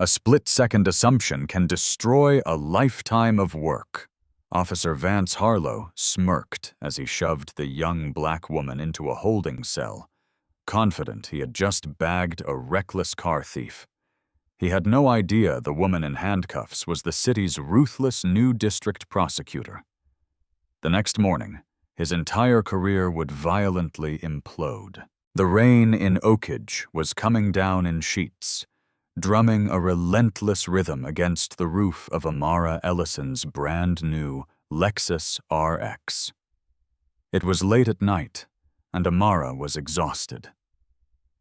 A split-second assumption can destroy a lifetime of work. Officer Vance Harlow smirked as he shoved the young black woman into a holding cell, confident he had just bagged a reckless car thief. He had no idea the woman in handcuffs was the city's ruthless new district prosecutor. The next morning, his entire career would violently implode. The rain in Oakage was coming down in sheets, drumming a relentless rhythm against the roof of Amara Ellison's brand-new Lexus RX. It was late at night, and Amara was exhausted.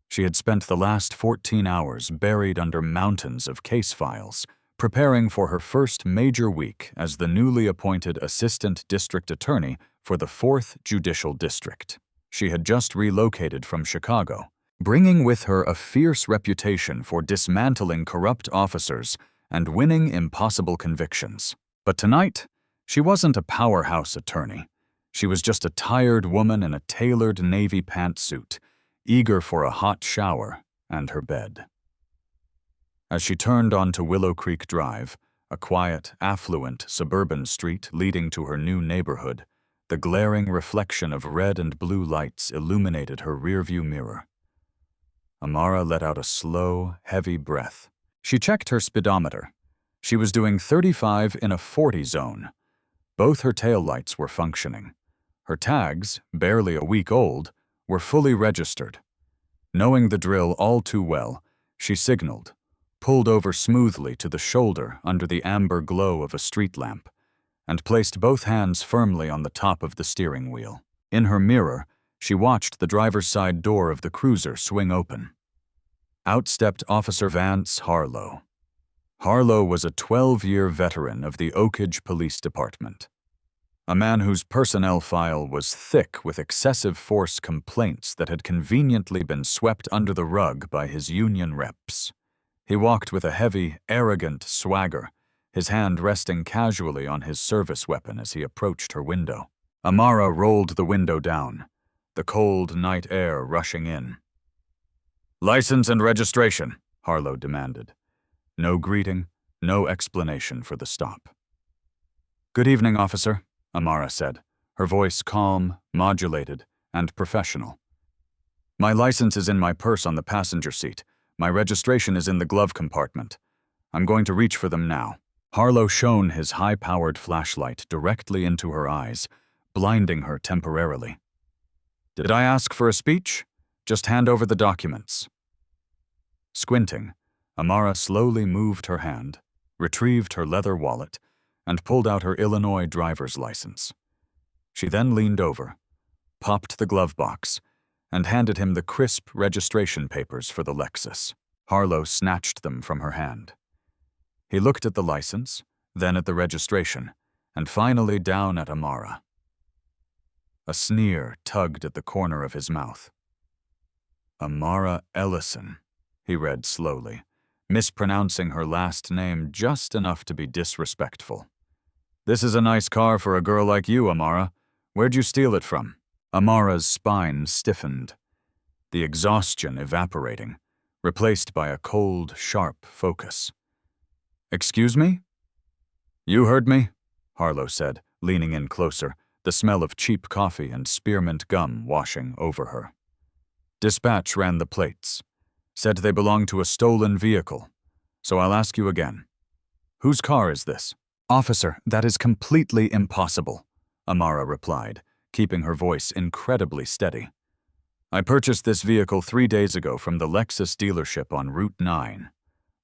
She had spent the last 14 hours buried under mountains of case files, preparing for her first major week as the newly appointed Assistant District Attorney for the 4th Judicial District. She had just relocated from Chicago, bringing with her a fierce reputation for dismantling corrupt officers and winning impossible convictions. But tonight, she wasn't a powerhouse attorney. She was just a tired woman in a tailored navy pantsuit, eager for a hot shower and her bed. As she turned onto Willow Creek Drive, a quiet, affluent suburban street leading to her new neighborhood, the glaring reflection of red and blue lights illuminated her rearview mirror. Amara let out a slow, heavy breath. She checked her speedometer. She was doing 35 in a 40 zone. Both her taillights were functioning. Her tags, barely a week old, were fully registered. Knowing the drill all too well, she signaled, pulled over smoothly to the shoulder under the amber glow of a street lamp, and placed both hands firmly on the top of the steering wheel. In her mirror, she watched the driver's side door of the cruiser swing open. Out stepped Officer Vance Harlow. Harlow was a 12-year veteran of the Oakage Police Department, a man whose personnel file was thick with excessive force complaints that had conveniently been swept under the rug by his union reps. He walked with a heavy, arrogant swagger, his hand resting casually on his service weapon as he approached her window. Amara rolled the window down, the cold night air rushing in. "License and registration," Harlow demanded. No greeting, no explanation for the stop. "Good evening, officer," Amara said, her voice calm, modulated, and professional. "My license is in my purse on the passenger seat. My registration is in the glove compartment. I'm going to reach for them now." Harlow shone his high-powered flashlight directly into her eyes, blinding her temporarily. "Did I ask for a speech? Just hand over the documents." Squinting, Amara slowly moved her hand, retrieved her leather wallet, and pulled out her Illinois driver's license. She then leaned over, popped the glove box, and handed him the crisp registration papers for the Lexus. Harlow snatched them from her hand. He looked at the license, then at the registration, and finally down at Amara. A sneer tugged at the corner of his mouth. "Amara Ellison," he read slowly, mispronouncing her last name just enough to be disrespectful. "This is a nice car for a girl like you, Amara. Where'd you steal it from?" Amara's spine stiffened, the exhaustion evaporating, replaced by a cold, sharp focus. "Excuse me?" "You heard me," Harlow said, leaning in closer, the smell of cheap coffee and spearmint gum washing over her. "Dispatch ran the plates. Said they belonged to a stolen vehicle. So I'll ask you again. Whose car is this?" "Officer, that is completely impossible," Amara replied, keeping her voice incredibly steady. "I purchased this vehicle 3 days ago from the Lexus dealership on Route 9.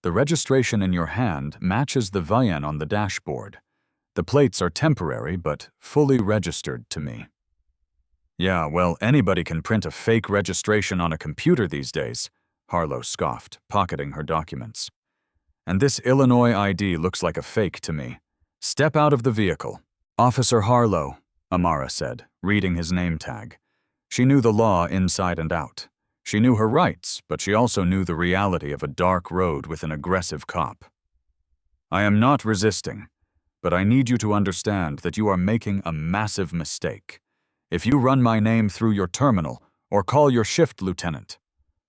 The registration in your hand matches the VIN on the dashboard. The plates are temporary, but fully registered to me." "Yeah, well, anybody can print a fake registration on a computer these days," Harlow scoffed, pocketing her documents. "And this Illinois ID looks like a fake to me. Step out of the vehicle." "Officer Harlow," Amara said, reading his name tag. She knew the law inside and out. She knew her rights, but she also knew the reality of a dark road with an aggressive cop. "I am not resisting, but I need you to understand that you are making a massive mistake. If you run my name through your terminal or call your shift lieutenant."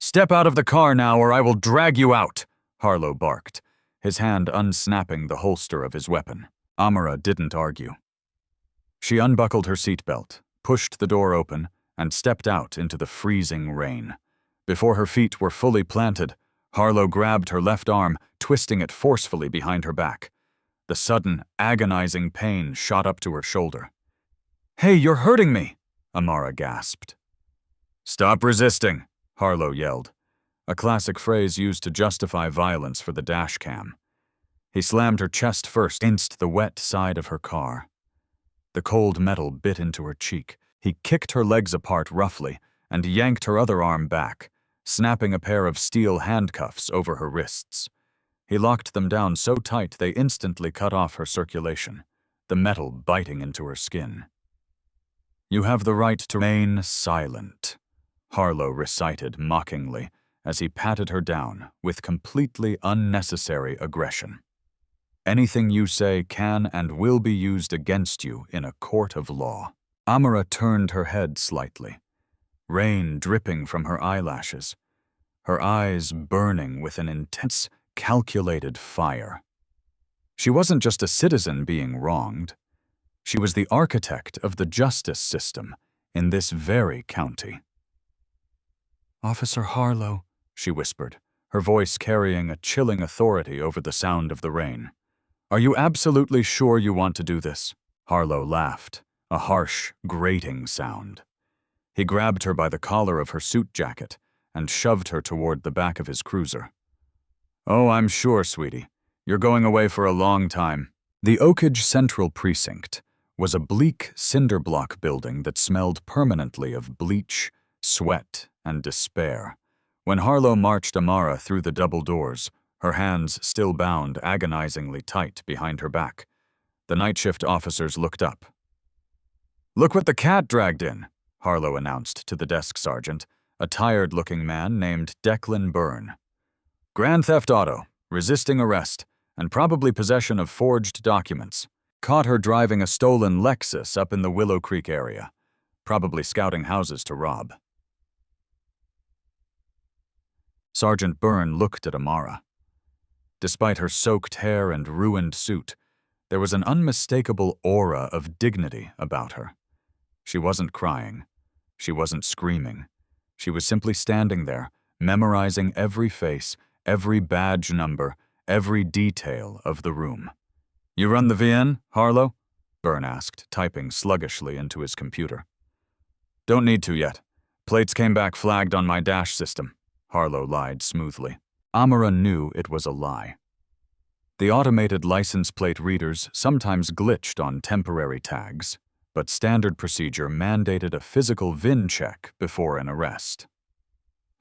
"Step out of the car now or I will drag you out," Harlow barked, his hand unsnapping the holster of his weapon. Amara didn't argue. She unbuckled her seatbelt, pushed the door open, and stepped out into the freezing rain. Before her feet were fully planted, Harlow grabbed her left arm, twisting it forcefully behind her back. The sudden, agonizing pain shot up to her shoulder. "Hey, you're hurting me!" Amara gasped. "Stop resisting," Harlow yelled, a classic phrase used to justify violence for the dash cam. He slammed her chest first against the wet side of her car. The cold metal bit into her cheek. He kicked her legs apart roughly and yanked her other arm back, snapping a pair of steel handcuffs over her wrists. He locked them down so tight they instantly cut off her circulation, the metal biting into her skin. "You have the right to remain silent," Harlow recited mockingly as he patted her down with completely unnecessary aggression. "Anything you say can and will be used against you in a court of law." Amara turned her head slightly, rain dripping from her eyelashes, her eyes burning with an intense, calculated fire. She wasn't just a citizen being wronged. She was the architect of the justice system in this very county. "Officer Harlow," she whispered, her voice carrying a chilling authority over the sound of the rain. "Are you absolutely sure you want to do this?" Harlow laughed, a harsh, grating sound. He grabbed her by the collar of her suit jacket and shoved her toward the back of his cruiser. "Oh, I'm sure, sweetie. You're going away for a long time." The Oakage Central Precinct was a bleak cinder block building that smelled permanently of bleach, sweat, and despair. When Harlow marched Amara through the double doors, her hands still bound agonizingly tight behind her back, the night shift officers looked up. "Look what the cat dragged in," Harlow announced to the desk sergeant, a tired-looking man named Declan Byrne. "Grand theft auto, resisting arrest, and probably possession of forged documents. Caught her driving a stolen Lexus up in the Willow Creek area, probably scouting houses to rob." Sergeant Byrne looked at Amara. Despite her soaked hair and ruined suit, there was an unmistakable aura of dignity about her. She wasn't crying. She wasn't screaming. She was simply standing there, memorizing every face, every badge number, every detail of the room. "You run the VN, Harlow?" Byrne asked, typing sluggishly into his computer. "Don't need to yet. Plates came back flagged on my dash system," Harlow lied smoothly. Amara knew it was a lie. The automated license plate readers sometimes glitched on temporary tags, but standard procedure mandated a physical VIN check before an arrest.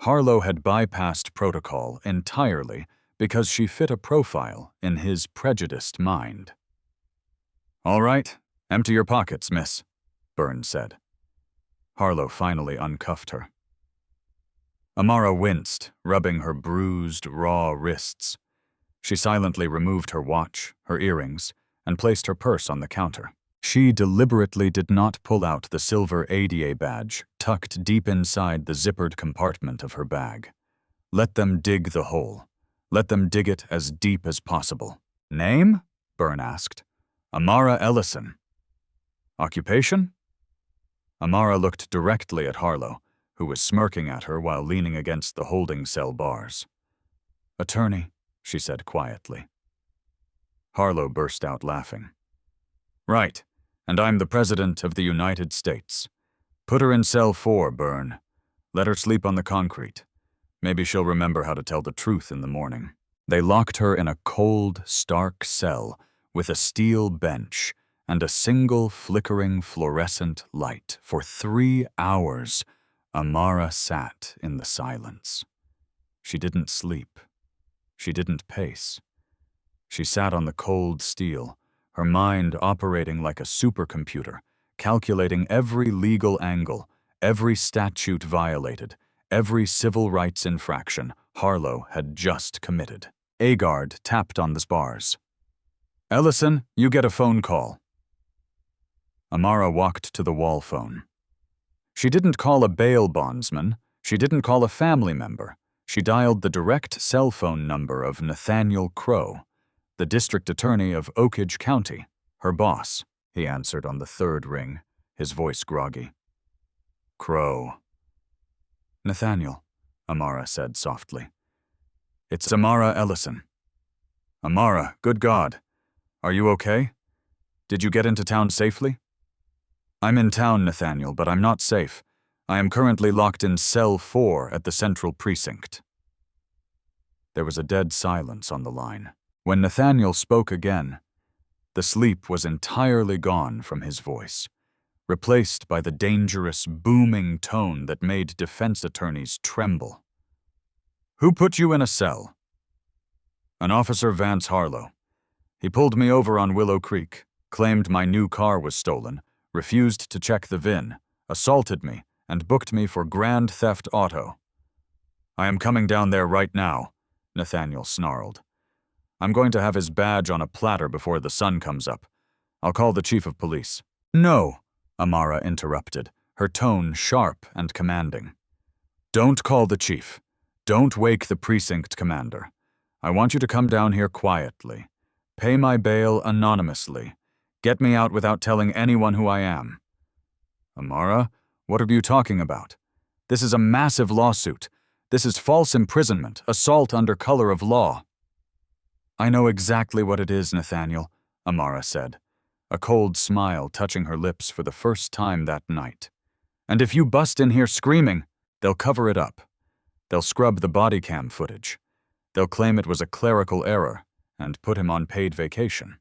Harlow had bypassed protocol entirely because she fit a profile in his prejudiced mind. "All right, empty your pockets, miss," Byrne said. Harlow finally uncuffed her. Amara winced, rubbing her bruised, raw wrists. She silently removed her watch, her earrings, and placed her purse on the counter. She deliberately did not pull out the silver ADA badge tucked deep inside the zippered compartment of her bag. Let them dig the hole. Let them dig it as deep as possible. "Name?" Byrne asked. "Amara Ellison." "Occupation?" Amara looked directly at Harlow, who was smirking at her while leaning against the holding cell bars. "Attorney," she said quietly. Harlow burst out laughing. "Right, and I'm the President of the United States. Put her in cell 4, Byrne. Let her sleep on the concrete. Maybe she'll remember how to tell the truth in the morning." They locked her in a cold, stark cell with a steel bench and a single flickering fluorescent light. For 3 hours, Amara sat in the silence. She didn't sleep. She didn't pace. She sat on the cold steel, her mind operating like a supercomputer, calculating every legal angle, every statute violated, every civil rights infraction Harlow had just committed. A guard tapped on the bars. "Ellison, you get a phone call." Amara walked to the wall phone. She didn't call a bail bondsman. She didn't call a family member. She dialed the direct cell phone number of Nathaniel Crow, The district attorney of Oakage County, her boss, he answered on the third ring, his voice groggy. Crow. Nathaniel, Amara said softly. It's Amara Ellison. Amara, good God. Are you okay? Did you get into town safely? I'm in town, Nathaniel, but I'm not safe. I am currently locked in cell 4 at the Central Precinct. There was a dead silence on the line. When Nathaniel spoke again, the sleep was entirely gone from his voice, replaced by the dangerous, booming tone that made defense attorneys tremble. Who put you in a cell? An Officer Vance Harlow. He pulled me over on Willow Creek, claimed my new car was stolen, refused to check the VIN, assaulted me, and booked me for grand theft auto. I am coming down there right now, Nathaniel snarled. I'm going to have his badge on a platter before the sun comes up. I'll call the chief of police. No, Amara interrupted, her tone sharp and commanding. Don't call the chief. Don't wake the precinct commander. I want you to come down here quietly. Pay my bail anonymously. Get me out without telling anyone who I am. Amara, what are you talking about? This is a massive lawsuit. This is false imprisonment, assault under color of law. I know exactly what it is, Nathaniel, Amara said, a cold smile touching her lips for the first time that night. And if you bust in here screaming, they'll cover it up. They'll scrub the body cam footage. They'll claim it was a clerical error and put him on paid vacation.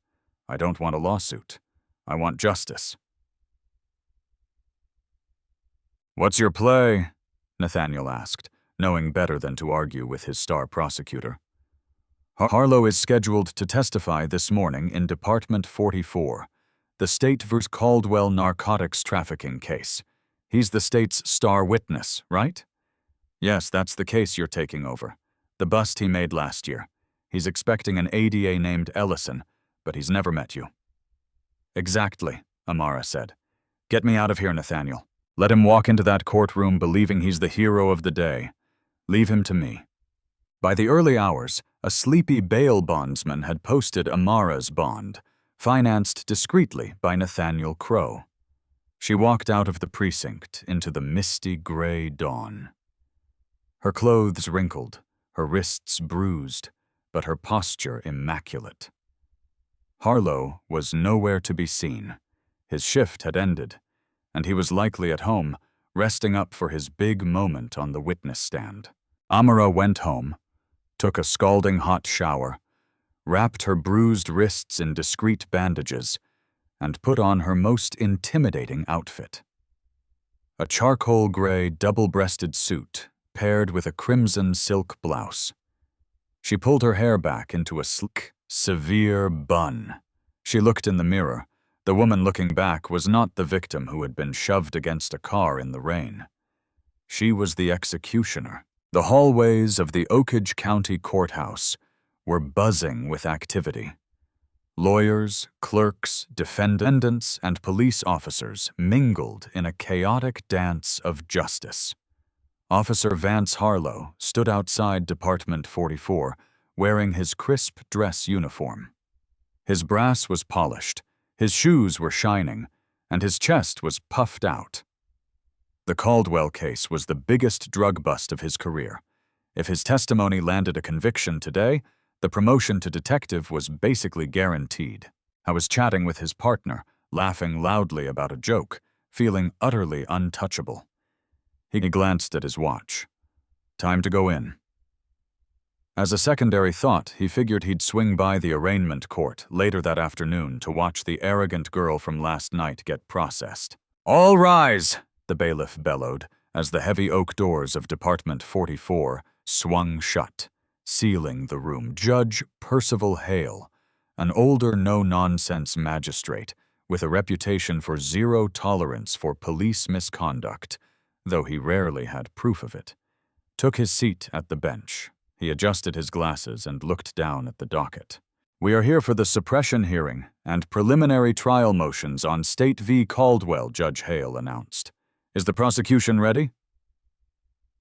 I don't want a lawsuit. I want justice. What's your play? Nathaniel asked, knowing better than to argue with his star prosecutor. Harlow is scheduled to testify this morning in Department 44, the State vs. Caldwell narcotics trafficking case. He's the state's star witness, right? Yes, that's the case you're taking over. The bust he made last year. He's expecting an ADA named Ellison, but he's never met you. Exactly, Amara said. Get me out of here, Nathaniel. Let him walk into that courtroom believing he's the hero of the day. Leave him to me. By the early hours, a sleepy bail bondsman had posted Amara's bond, financed discreetly by Nathaniel Crow. She walked out of the precinct into the misty gray dawn. Her clothes wrinkled, her wrists bruised, but her posture immaculate. Harlow was nowhere to be seen. His shift had ended, and he was likely at home, resting up for his big moment on the witness stand. Amara went home, took a scalding hot shower, wrapped her bruised wrists in discreet bandages, and put on her most intimidating outfit. A charcoal gray double-breasted suit paired with a crimson silk blouse. She pulled her hair back into a sleek, severe bun. She looked in the mirror. The woman looking back was not the victim who had been shoved against a car in the rain. She was the executioner. The hallways of the Oakage County Courthouse were buzzing with activity. Lawyers, clerks, defendants, and police officers mingled in a chaotic dance of justice. Officer Vance Harlow stood outside Department 44, wearing his crisp dress uniform. His brass was polished, his shoes were shining, and his chest was puffed out. The Caldwell case was the biggest drug bust of his career. If his testimony landed a conviction today, the promotion to detective was basically guaranteed. I was chatting with his partner, laughing loudly about a joke, feeling utterly untouchable. He glanced at his watch. Time to go in. As a secondary thought, he figured he'd swing by the arraignment court later that afternoon to watch the arrogant girl from last night get processed. All rise, the bailiff bellowed, as the heavy oak doors of Department 44 swung shut, sealing the room. Judge Percival Hale, an older no-nonsense magistrate with a reputation for zero tolerance for police misconduct, though he rarely had proof of it, took his seat at the bench. He adjusted his glasses and looked down at the docket. We are here for the suppression hearing and preliminary trial motions on State v. Caldwell, Judge Hale announced. Is the prosecution ready?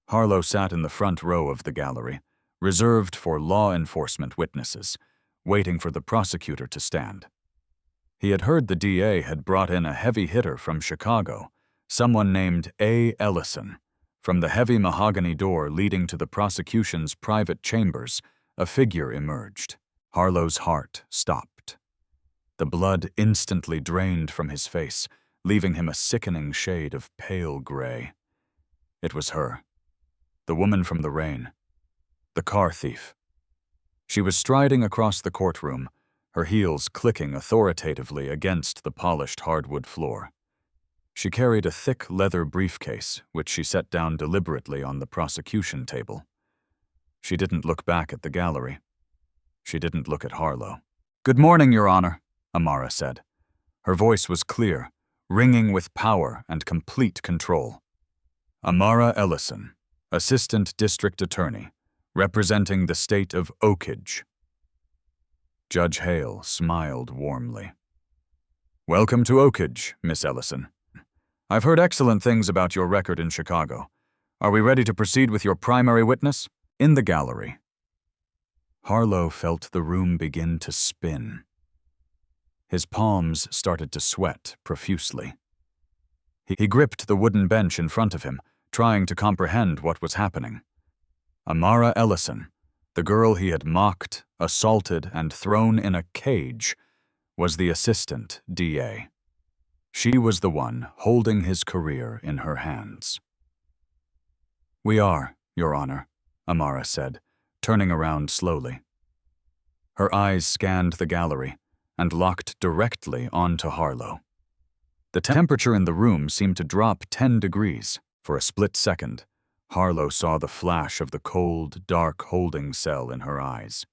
Harlow sat in the front row of the gallery, reserved for law enforcement witnesses, waiting for the prosecutor to stand. He had heard the DA had brought in a heavy hitter from Chicago, someone named A. Ellison. From the heavy mahogany door leading to the prosecution's private chambers, a figure emerged. Harlow's heart stopped. The blood instantly drained from his face, leaving him a sickening shade of pale gray. It was her, the woman from the rain, the car thief. She was striding across the courtroom, her heels clicking authoritatively against the polished hardwood floor. She carried a thick leather briefcase, which she set down deliberately on the prosecution table. She didn't look back at the gallery. She didn't look at Harlow. "Good morning, Your Honor," Amara said. Her voice was clear, ringing with power and complete control. Amara Ellison, Assistant District Attorney, representing the state of Oakage. Judge Hale smiled warmly. "Welcome to Oakage, Miss Ellison. I've heard excellent things about your record in Chicago. Are we ready to proceed with your primary witness?" In the gallery, Harlow felt the room begin to spin. His palms started to sweat profusely. He gripped the wooden bench in front of him, trying to comprehend what was happening. Amara Ellison, the girl he had mocked, assaulted, and thrown in a cage, was the assistant DA. She was the one holding his career in her hands. "We are, Your Honor," Amara said, turning around slowly. Her eyes scanned the gallery and locked directly onto Harlow. The temperature in the room seemed to drop 10 degrees. For a split second, Harlow saw the flash of the cold, dark holding cell in her eyes.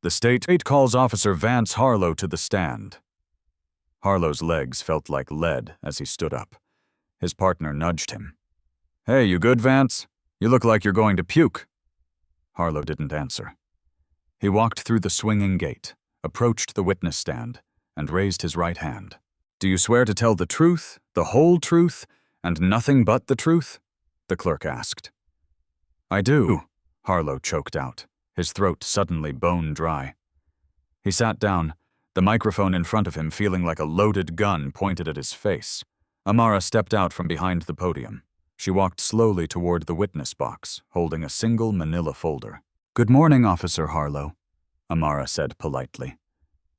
"The state calls Officer Vance Harlow to the stand." Harlow's legs felt like lead as he stood up. His partner nudged him. "Hey, you good, Vance? You look like you're going to puke." Harlow didn't answer. He walked through the swinging gate, approached the witness stand, and raised his right hand. "Do you swear to tell the truth, the whole truth, and nothing but the truth?" the clerk asked. "I do," Harlow choked out, his throat suddenly bone dry. He sat down, the microphone in front of him feeling like a loaded gun pointed at his face. Amara stepped out from behind the podium. She walked slowly toward the witness box, holding a single manila folder. "Good morning, Officer Harlow," Amara said politely.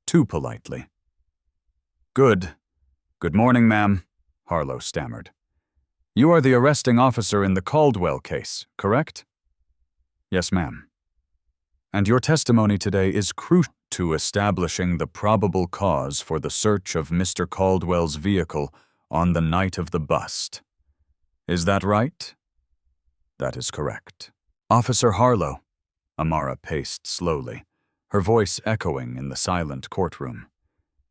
Too politely. Good morning, ma'am," Harlow stammered. "You are the arresting officer in the Caldwell case, correct?" "Yes, ma'am." "And your testimony today is crucial to establishing the probable cause for the search of Mr. Caldwell's vehicle on the night of the bust. Is that right?" "That is correct." "Officer Harlow," Amara paced slowly, her voice echoing in the silent courtroom.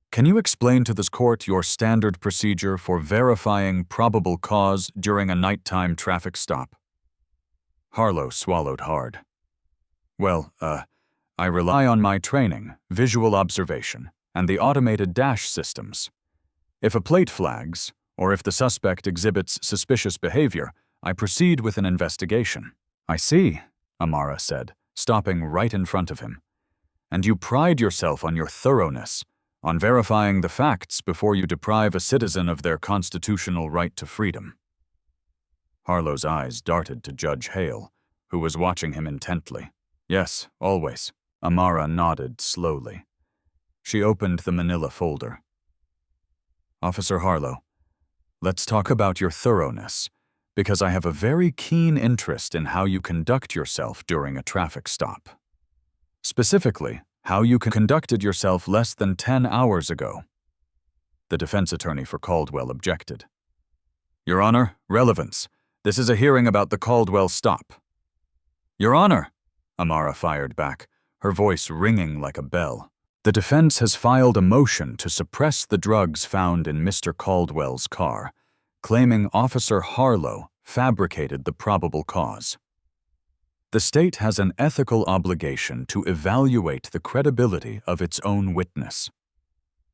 "Can you explain to this court your standard procedure for verifying probable cause during a nighttime traffic stop?" Harlow swallowed hard. "Well, I rely on my training, visual observation, and the automated dash systems. If a plate flags, or if the suspect exhibits suspicious behavior, I proceed with an investigation." "I see," Amara said, stopping right in front of him. "And you pride yourself on your thoroughness, on verifying the facts before you deprive a citizen of their constitutional right to freedom." Harlow's eyes darted to Judge Hale, who was watching him intently. "Yes, always." Amara nodded slowly. She opened the manila folder. "Officer Harlow, let's talk about your thoroughness, because I have a very keen interest in how you conduct yourself during a traffic stop. Specifically, how you conducted yourself less than 10 hours ago." The defense attorney for Caldwell objected. "Your Honor, relevance. This is a hearing about the Caldwell stop." "Your Honor," Amara fired back, her voice ringing like a bell. "The defense has filed a motion to suppress the drugs found in Mr. Caldwell's car, claiming Officer Harlow fabricated the probable cause. The state has an ethical obligation to evaluate the credibility of its own witness.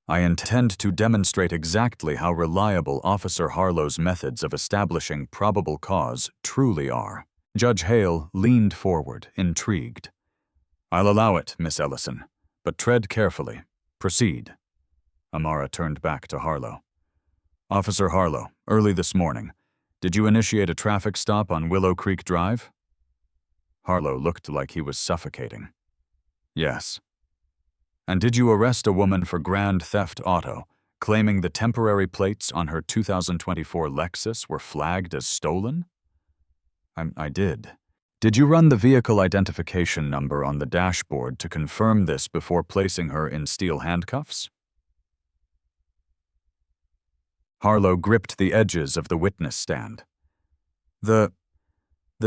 I intend to demonstrate exactly how reliable Officer Harlow's methods of establishing probable cause truly are." Judge Hale leaned forward, intrigued. "I'll allow it, Miss Ellison, but tread carefully. Proceed." Amara turned back to Harlow. "Officer Harlow, early this morning, did you initiate a traffic stop on Willow Creek Drive?" Harlow looked like he was suffocating. "Yes." "And did you arrest a woman for grand theft auto, claiming the temporary plates on her 2024 Lexus were flagged as stolen?" I did." "Did you run the vehicle identification number on the dashboard to confirm this before placing her in steel handcuffs?" Harlow gripped the edges of the witness stand. The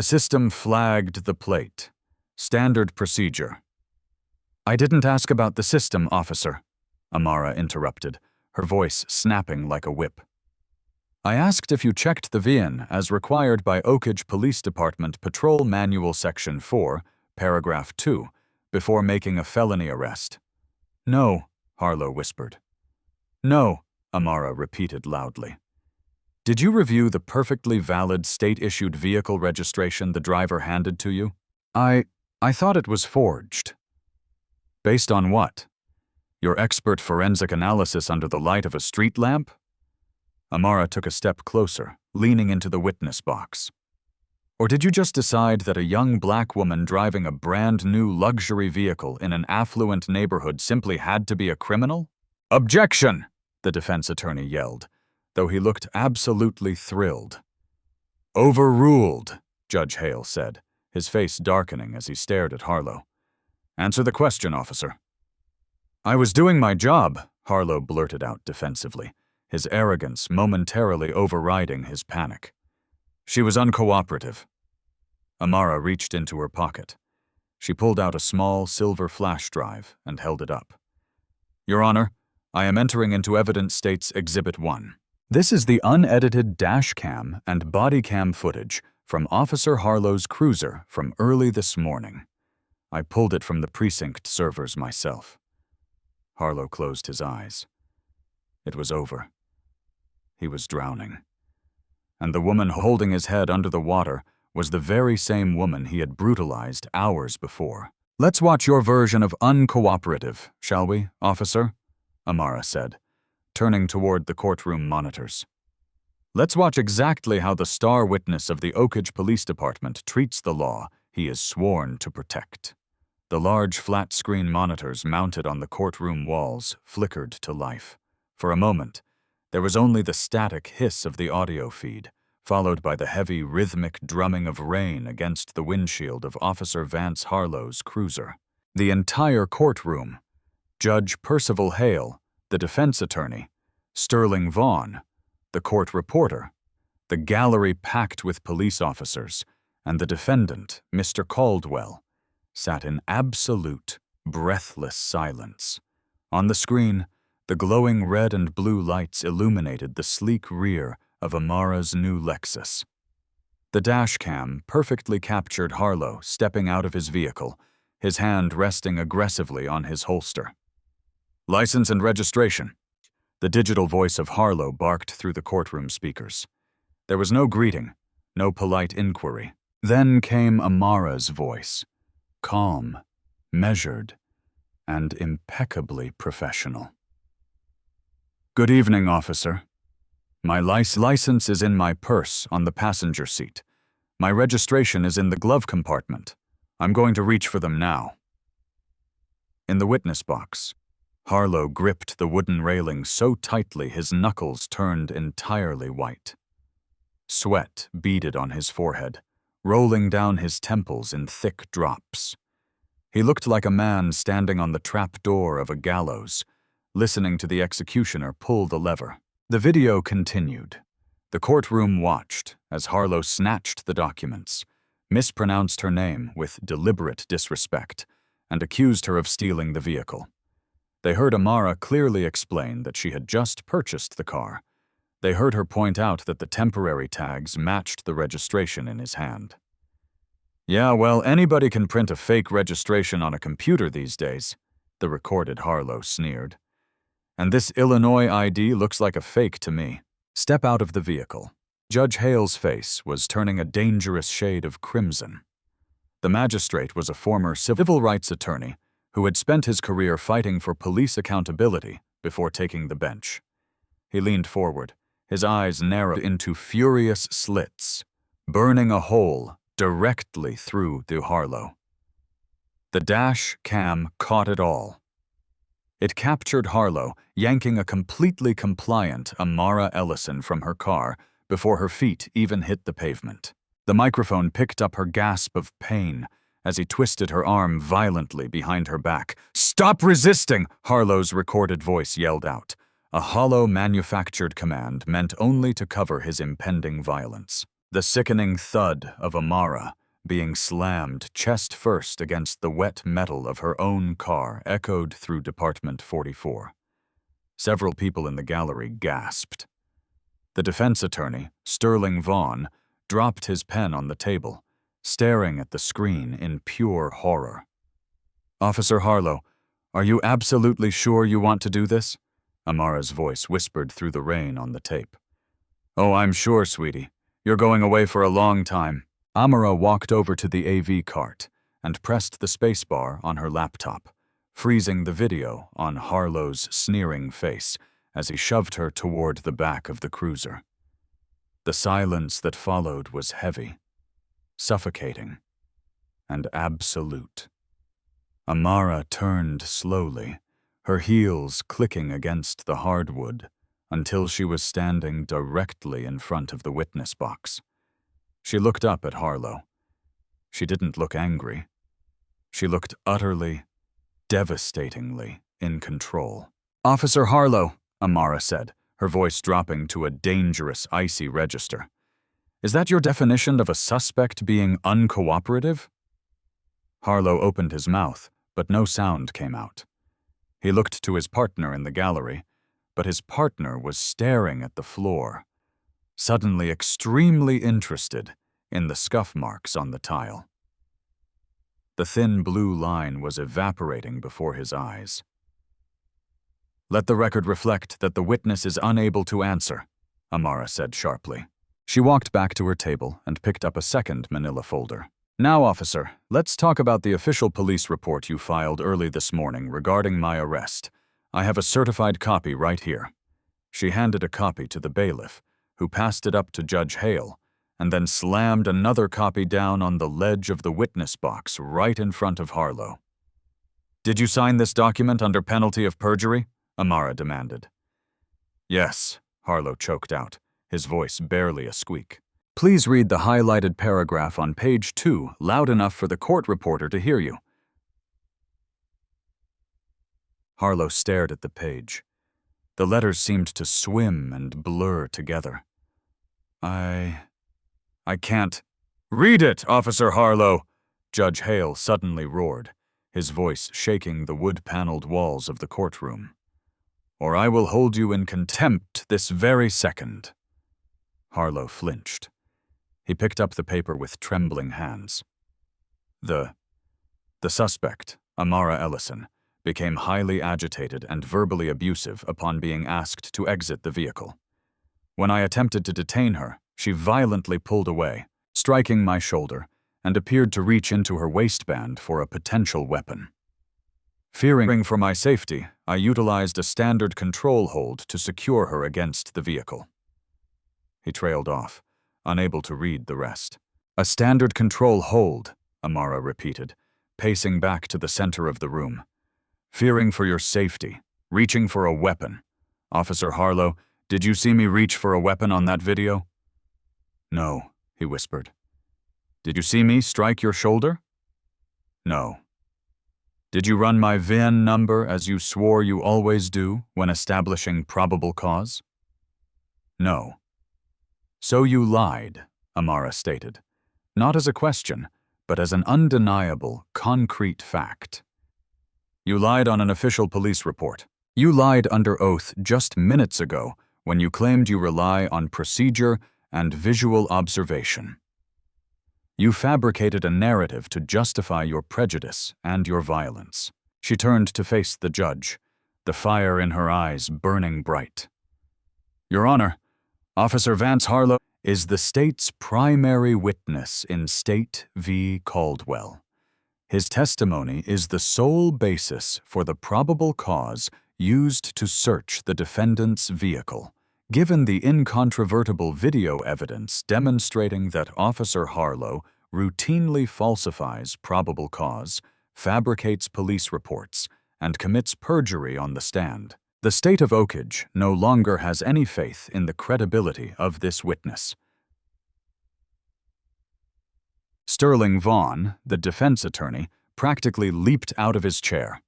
system flagged the plate. Standard procedure." "I didn't ask about the system, officer," Amara interrupted, her voice snapping like a whip. "I asked if you checked the VIN as required by Oakage Police Department Patrol Manual Section 4, Paragraph 2, before making a felony arrest." "No," Harlow whispered. "No," Amara repeated loudly. "Did you review the perfectly valid state-issued vehicle registration the driver handed to you?" I thought it was forged." "Based on what? Your expert forensic analysis under the light of a street lamp?" Amara took a step closer, leaning into the witness box. "Or did you just decide that a young black woman driving a brand new luxury vehicle in an affluent neighborhood simply had to be a criminal?" "Objection!" the defense attorney yelled, though he looked absolutely thrilled. "Overruled," Judge Hale said, his face darkening as he stared at Harlow. "Answer the question, officer." "I was doing my job," Harlow blurted out defensively, his arrogance momentarily overriding his panic. "She was uncooperative." Amara reached into her pocket. She pulled out a small silver flash drive and held it up. "Your Honor, I am entering into Evidence State's Exhibit 1. This is the unedited dash cam and body cam footage from Officer Harlow's cruiser from early this morning. I pulled it from the precinct servers myself." Harlow closed his eyes. It was over. He was drowning. And the woman holding his head under the water was the very same woman he had brutalized hours before. "Let's watch your version of uncooperative, shall we, officer?" Amara said, turning toward the courtroom monitors. "Let's watch exactly how the star witness of the Oakage Police Department treats the law he is sworn to protect." The large flat-screen monitors mounted on the courtroom walls flickered to life. For a moment, there was only the static hiss of the audio feed, followed by the heavy, rhythmic drumming of rain against the windshield of Officer Vance Harlow's cruiser. The entire courtroom, Judge Percival Hale, the defense attorney, Sterling Vaughn, the court reporter, the gallery packed with police officers, and the defendant, Mr. Caldwell, sat in absolute, breathless silence. On the screen, the glowing red and blue lights illuminated the sleek rear of Amara's new Lexus. The dash cam perfectly captured Harlow stepping out of his vehicle, his hand resting aggressively on his holster. "License and registration." The digital voice of Harlow barked through the courtroom speakers. There was no greeting, no polite inquiry. Then came Amara's voice, calm, measured, and impeccably professional. "Good evening, officer. My license is in my purse on the passenger seat. My registration is in the glove compartment. I'm going to reach for them now." In the witness box, Harlow gripped the wooden railing so tightly his knuckles turned entirely white. Sweat beaded on his forehead, rolling down his temples in thick drops. He looked like a man standing on the trap door of a gallows, listening to the executioner pull the lever. The video continued. The courtroom watched as Harlow snatched the documents, mispronounced her name with deliberate disrespect, and accused her of stealing the vehicle. They heard Amara clearly explain that she had just purchased the car. They heard her point out that the temporary tags matched the registration in his hand. "Yeah, well, anybody can print a fake registration on a computer these days," the recorded Harlow sneered. "And this Illinois ID looks like a fake to me." "Step out of the vehicle." Judge Hale's face was turning a dangerous shade of crimson. The magistrate was a former civil rights attorney who had spent his career fighting for police accountability before taking the bench. He leaned forward, his eyes narrowed into furious slits, burning a hole directly through the Harlow. The dash cam caught it all. It captured Harlow yanking a completely compliant Amara Ellison from her car before her feet even hit the pavement. The microphone picked up her gasp of pain as he twisted her arm violently behind her back. "Stop resisting!" Harlow's recorded voice yelled out, a hollow manufactured command meant only to cover his impending violence. The sickening thud of Amara being slammed chest first against the wet metal of her own car echoed through Department 44. Several people in the gallery gasped. The defense attorney, Sterling Vaughn, dropped his pen on the table, staring at the screen in pure horror. "Officer Harlow, are you absolutely sure you want to do this?" Amara's voice whispered through the rain on the tape. "Oh, I'm sure, sweetie. You're going away for a long time." Amara walked over to the AV cart and pressed the spacebar on her laptop, freezing the video on Harlow's sneering face as he shoved her toward the back of the cruiser. The silence that followed was heavy, suffocating, and absolute. Amara turned slowly, her heels clicking against the hardwood, until she was standing directly in front of the witness box. She looked up at Harlow. She didn't look angry. She looked utterly, devastatingly in control. "Officer Harlow," Amara said, her voice dropping to a dangerous, icy register. "Is that your definition of a suspect being uncooperative?" Harlow opened his mouth, but no sound came out. He looked to his partner in the gallery, but his partner was staring at the floor, suddenly extremely interested in the scuff marks on the tile. The thin blue line was evaporating before his eyes. "Let the record reflect that the witness is unable to answer," Amara said sharply. She walked back to her table and picked up a second manila folder. "Now, officer, let's talk about the official police report you filed early this morning regarding my arrest. I have a certified copy right here." She handed a copy to the bailiff, who passed it up to Judge Hale, and then slammed another copy down on the ledge of the witness box right in front of Harlow. "Did you sign this document under penalty of perjury?" Amara demanded. "Yes," Harlow choked out, his voice barely a squeak. "Please read the highlighted paragraph on page 2 loud enough for the court reporter to hear you." Harlow stared at the page. The letters seemed to swim and blur together. I can't." "Read it, Officer Harlow!" Judge Hale suddenly roared, his voice shaking the wood-paneled walls of the courtroom. "Or I will hold you in contempt this very second." Harlow flinched. He picked up the paper with trembling hands. The suspect, Amara Ellison, became highly agitated and verbally abusive upon being asked to exit the vehicle. When I attempted to detain her, she violently pulled away, striking my shoulder, and appeared to reach into her waistband for a potential weapon. Fearing for my safety, I utilized a standard control hold to secure her against the vehicle. He trailed off, unable to read the rest. "A standard control hold," Amara repeated, pacing back to the center of the room. "Fearing for your safety, reaching for a weapon. Officer Harlow, did you see me reach for a weapon on that video?" "No," he whispered. "Did you see me strike your shoulder?" "No." "Did you run my VIN number as you swore you always do when establishing probable cause?" "No." "So you lied," Amara stated, not as a question, but as an undeniable, concrete fact. "You lied on an official police report. You lied under oath just minutes ago when you claimed you rely on procedure and visual observation. You fabricated a narrative to justify your prejudice and your violence." She turned to face the judge, the fire in her eyes burning bright. "Your Honor, Officer Vance Harlow is the state's primary witness in State v. Caldwell. His testimony is the sole basis for the probable cause used to search the defendant's vehicle. Given the incontrovertible video evidence demonstrating that Officer Harlow routinely falsifies probable cause, fabricates police reports, and commits perjury on the stand, the state of Oakage no longer has any faith in the credibility of this witness. Sterling Vaughn, the defense attorney, practically leaped out of his chair.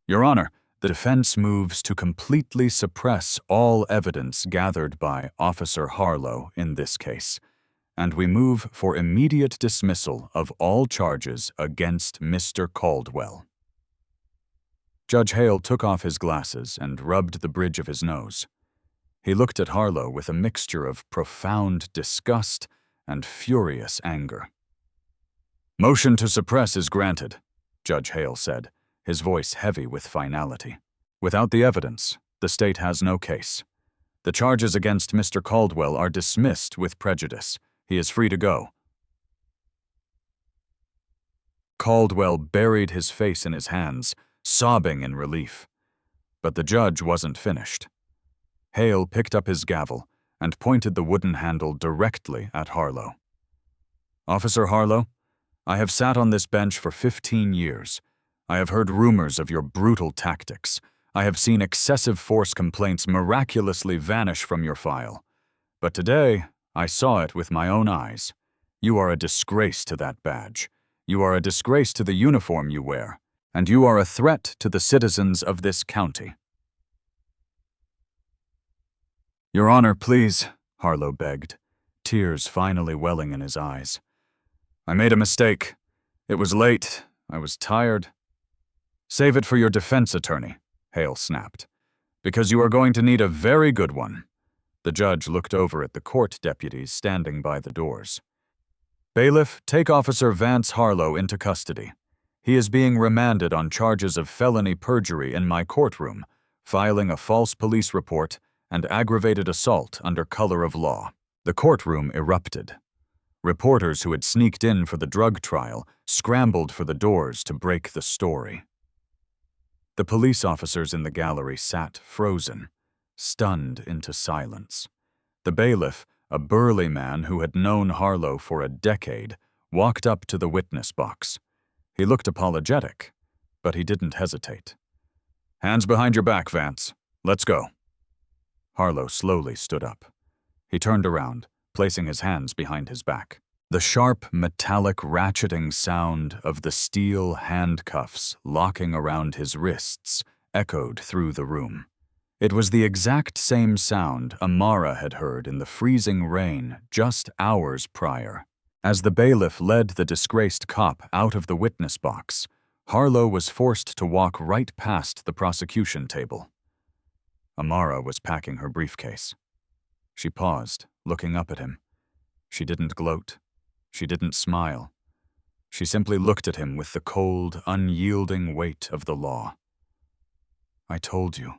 Your Honor, the defense moves to completely suppress all evidence gathered by Officer Harlow in this case, and we move for immediate dismissal of all charges against Mr. Caldwell. Judge Hale took off his glasses and rubbed the bridge of his nose. He looked at Harlow with a mixture of profound disgust and furious anger. Motion to suppress is granted, Judge Hale said, his voice heavy with finality. Without the evidence, the state has no case. The charges against Mr. Caldwell are dismissed with prejudice. He is free to go. Caldwell buried his face in his hands, sobbing in relief. But the judge wasn't finished. Hale picked up his gavel and pointed the wooden handle directly at Harlow. Officer Harlow, I have sat on this bench for 15 years. I have heard rumors of your brutal tactics. I have seen excessive force complaints miraculously vanish from your file. But today, I saw it with my own eyes. You are a disgrace to that badge. You are a disgrace to the uniform you wear. And you are a threat to the citizens of this county. Your Honor, please, Harlow begged, tears finally welling in his eyes. I made a mistake. It was late. I was tired. Save it for your defense attorney, Hale snapped, because you are going to need a very good one. The judge looked over at the court deputies standing by the doors. Bailiff, take Officer Vance Harlow into custody. He is being remanded on charges of felony perjury in my courtroom, filing a false police report, and aggravated assault under color of law. The courtroom erupted. Reporters who had sneaked in for the drug trial scrambled for the doors to break the story. The police officers in the gallery sat frozen, stunned into silence. The bailiff, a burly man who had known Harlow for a decade, walked up to the witness box. He looked apologetic, but he didn't hesitate. Hands behind your back, Vance. Let's go. Harlow slowly stood up. He turned around, placing his hands behind his back. The sharp, metallic ratcheting sound of the steel handcuffs locking around his wrists echoed through the room. It was the exact same sound Amara had heard in the freezing rain just hours prior. As the bailiff led the disgraced cop out of the witness box, Harlow was forced to walk right past the prosecution table. Amara was packing her briefcase. She paused, looking up at him. She didn't gloat. She didn't smile. She simply looked at him with the cold, unyielding weight of the law. I told you,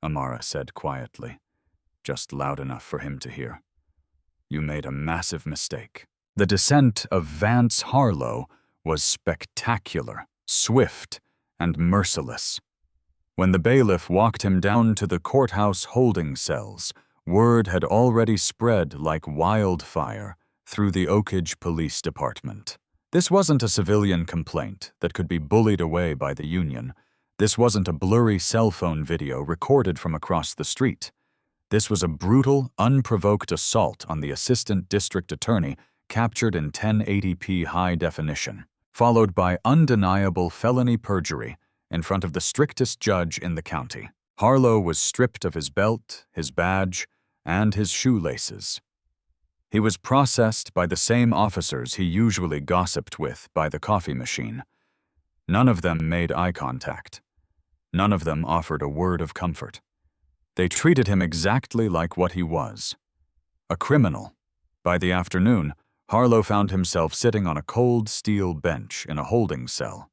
Amara said quietly, just loud enough for him to hear. You made a massive mistake. The descent of Vance Harlow was spectacular, swift, and merciless. When the bailiff walked him down to the courthouse holding cells, word had already spread like wildfire through the Oakage Police Department. This wasn't a civilian complaint that could be bullied away by the union. This wasn't a blurry cell phone video recorded from across the street. This was a brutal, unprovoked assault on the assistant district attorney captured in 1080p high definition, followed by undeniable felony perjury in front of the strictest judge in the county. Harlow was stripped of his belt, his badge, and his shoelaces. He was processed by the same officers he usually gossiped with by the coffee machine. None of them made eye contact. None of them offered a word of comfort. They treated him exactly like what he was, a criminal. By the afternoon, Harlow found himself sitting on a cold steel bench in a holding cell.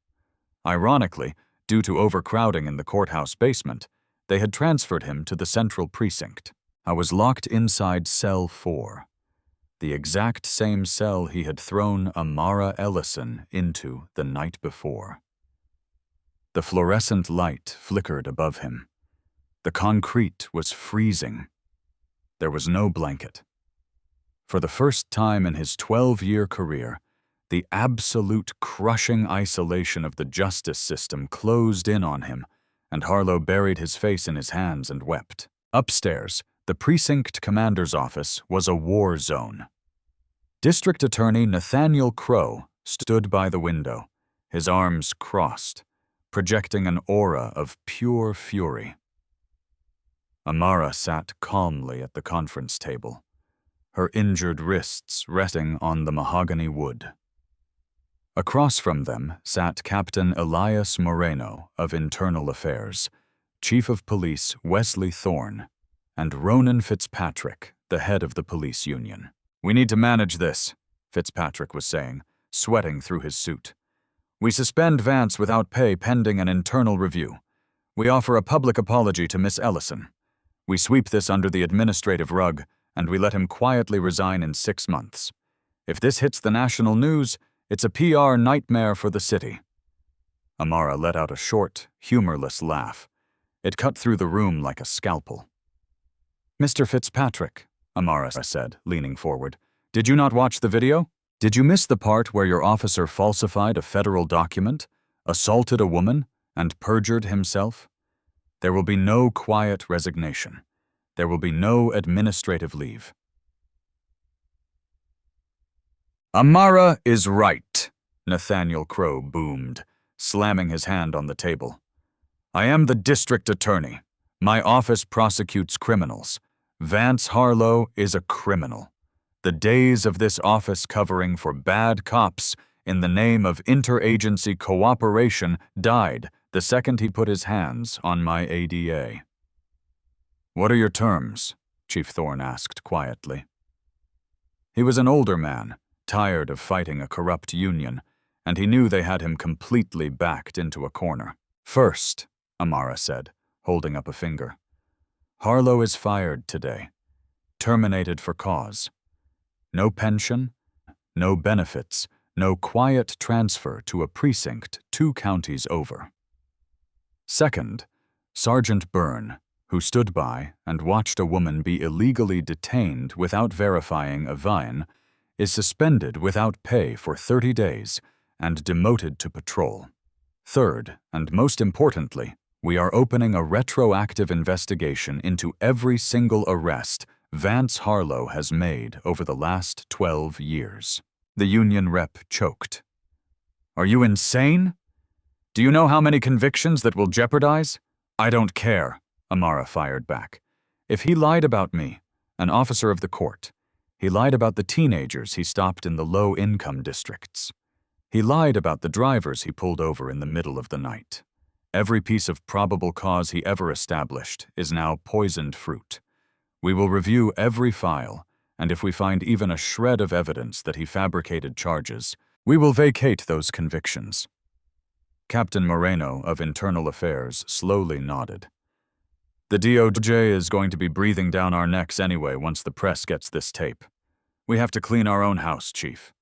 Ironically, due to overcrowding in the courthouse basement, they had transferred him to the central precinct. I was locked inside cell 4. the exact same cell he had thrown Amara Ellison into the night before. The fluorescent light flickered above him. The concrete was freezing. There was no blanket. For the first time in his 12-year career, the absolute crushing isolation of the justice system closed in on him, and Harlow buried his face in his hands and wept. Upstairs, the precinct commander's office was a war zone. District Attorney Nathaniel Crowe stood by the window, his arms crossed, projecting an aura of pure fury. Amara sat calmly at the conference table, her injured wrists resting on the mahogany wood. Across from them sat Captain Elias Moreno of Internal Affairs, Chief of Police Wesley Thorne, and Ronan Fitzpatrick, the head of the police union. "We need to manage this," Fitzpatrick was saying, sweating through his suit. "We suspend Vance without pay pending an internal review. We offer a public apology to Miss Ellison. We sweep this under the administrative rug, and we let him quietly resign in 6 months. If this hits the national news, it's a PR nightmare for the city." Amara let out a short, humorless laugh. It cut through the room like a scalpel. "Mr. Fitzpatrick," Amara said, leaning forward, "did you not watch the video? Did you miss the part where your officer falsified a federal document, assaulted a woman, and perjured himself? There will be no quiet resignation. There will be no administrative leave." "Amara is right," Nathaniel Crowe boomed, slamming his hand on the table. "I am the district attorney. My office prosecutes criminals. Vance Harlow is a criminal. The days of this office covering for bad cops in the name of interagency cooperation died the second he put his hands on my ADA." "What are your terms?" Chief Thorne asked quietly. He was an older man, tired of fighting a corrupt union, and he knew they had him completely backed into a corner. "First," Amara said, holding up a finger, "Harlow is fired today, terminated for cause. No pension, no benefits, no quiet transfer to a precinct 2 counties over. Second, Sergeant Byrne, who stood by and watched a woman be illegally detained without verifying a VIN, is suspended without pay for 30 days and demoted to patrol. Third, and most importantly, we are opening a retroactive investigation into every single arrest Vance Harlow has made over the last 12 years. The union rep choked. "Are you insane? Do you know how many convictions that will jeopardize?" "I don't care," Amara fired back. "If he lied about me, an officer of the court, he lied about the teenagers he stopped in the low-income districts. He lied about the drivers he pulled over in the middle of the night. Every piece of probable cause he ever established is now poisoned fruit. We will review every file, and if we find even a shred of evidence that he fabricated charges, we will vacate those convictions." Captain Moreno of Internal Affairs slowly nodded. "The DOJ is going to be breathing down our necks anyway once the press gets this tape. We have to clean our own house, Chief.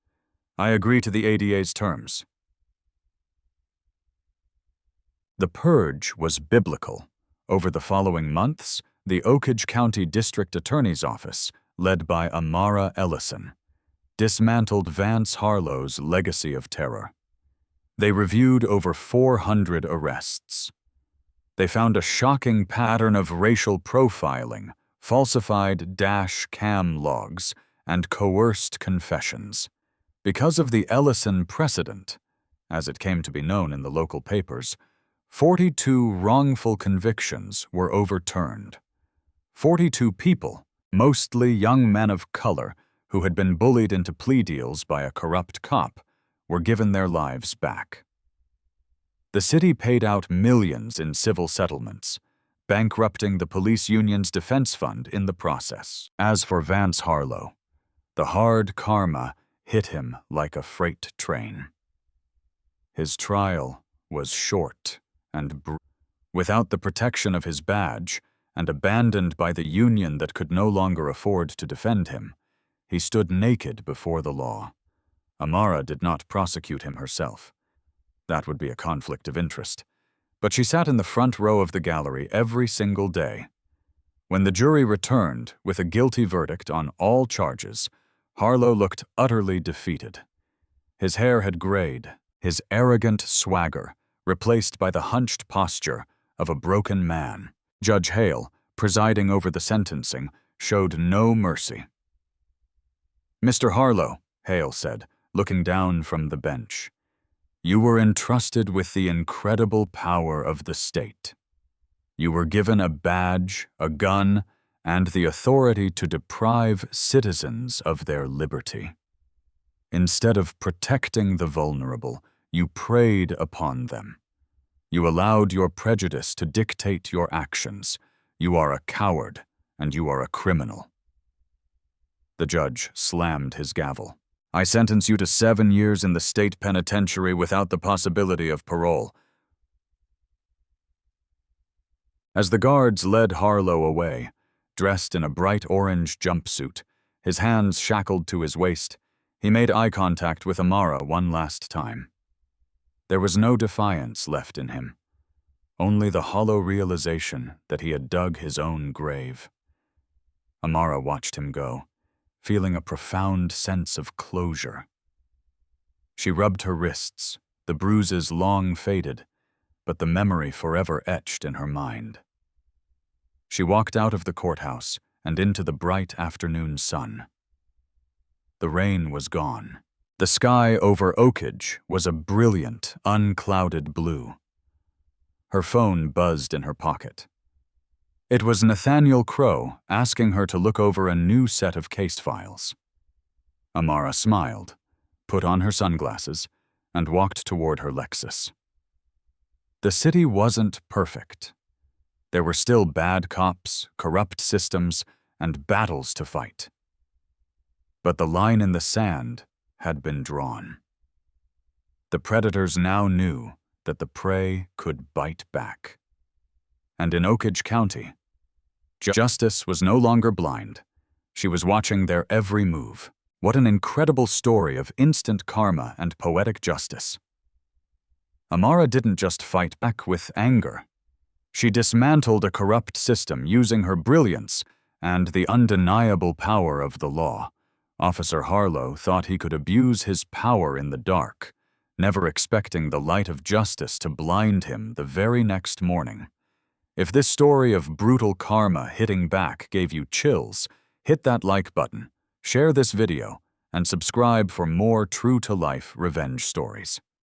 I agree to the ADA's terms." The purge was biblical. Over the following months, the Oakage County District Attorney's Office, led by Amara Ellison, dismantled Vance Harlow's legacy of terror. They reviewed over 400 arrests. They found a shocking pattern of racial profiling, falsified dash cam logs, and coerced confessions. Because of the Ellison precedent, as it came to be known in the local papers, 42 wrongful convictions were overturned. 42 people, mostly young men of color who had been bullied into plea deals by a corrupt cop, were given their lives back. The city paid out millions in civil settlements, bankrupting the police union's defense fund in the process. As for Vance Harlow, the hard karma hit him like a freight train. His trial was short and without the protection of his badge and abandoned by the union that could no longer afford to defend him, He stood naked before the law. Amara did not prosecute him herself. That would be a conflict of interest. But she sat in the front row of the gallery every single day. When the jury returned with a guilty verdict on all charges, Harlow looked utterly defeated. His hair had grayed, his arrogant swagger replaced by the hunched posture of a broken man. Judge Hale, presiding over the sentencing, showed no mercy. "Mr. Harlow," Hale said, looking down from the bench, "you were entrusted with the incredible power of the state. You were given a badge, a gun, and the authority to deprive citizens of their liberty. Instead of protecting the vulnerable, you preyed upon them. You allowed your prejudice to dictate your actions. You are a coward, and you are a criminal." The judge slammed his gavel. "I sentence you to 7 years in the state penitentiary without the possibility of parole." As the guards led Harlow away, dressed in a bright orange jumpsuit, his hands shackled to his waist, he made eye contact with Amara one last time. There was no defiance left in him, only the hollow realization that he had dug his own grave. Amara watched him go, feeling a profound sense of closure. She rubbed her wrists, the bruises long faded, but the memory forever etched in her mind. She walked out of the courthouse and into the bright afternoon sun. The rain was gone. The sky over Oakage was a brilliant, unclouded blue. Her phone buzzed in her pocket. It was Nathaniel Crowe asking her to look over a new set of case files. Amara smiled, put on her sunglasses, and walked toward her Lexus. The city wasn't perfect. There were still bad cops, corrupt systems, and battles to fight. But the line in the sand had been drawn. The predators now knew that the prey could bite back. And in Oakage County, justice was no longer blind. She was watching their every move. What an incredible story of instant karma and poetic justice. Amara didn't just fight back with anger. She dismantled a corrupt system using her brilliance and the undeniable power of the law. Officer Harlow thought he could abuse his power in the dark, never expecting the light of justice to blind him the very next morning. If this story of brutal karma hitting back gave you chills, hit that like button, share this video, and subscribe for more true-to-life revenge stories.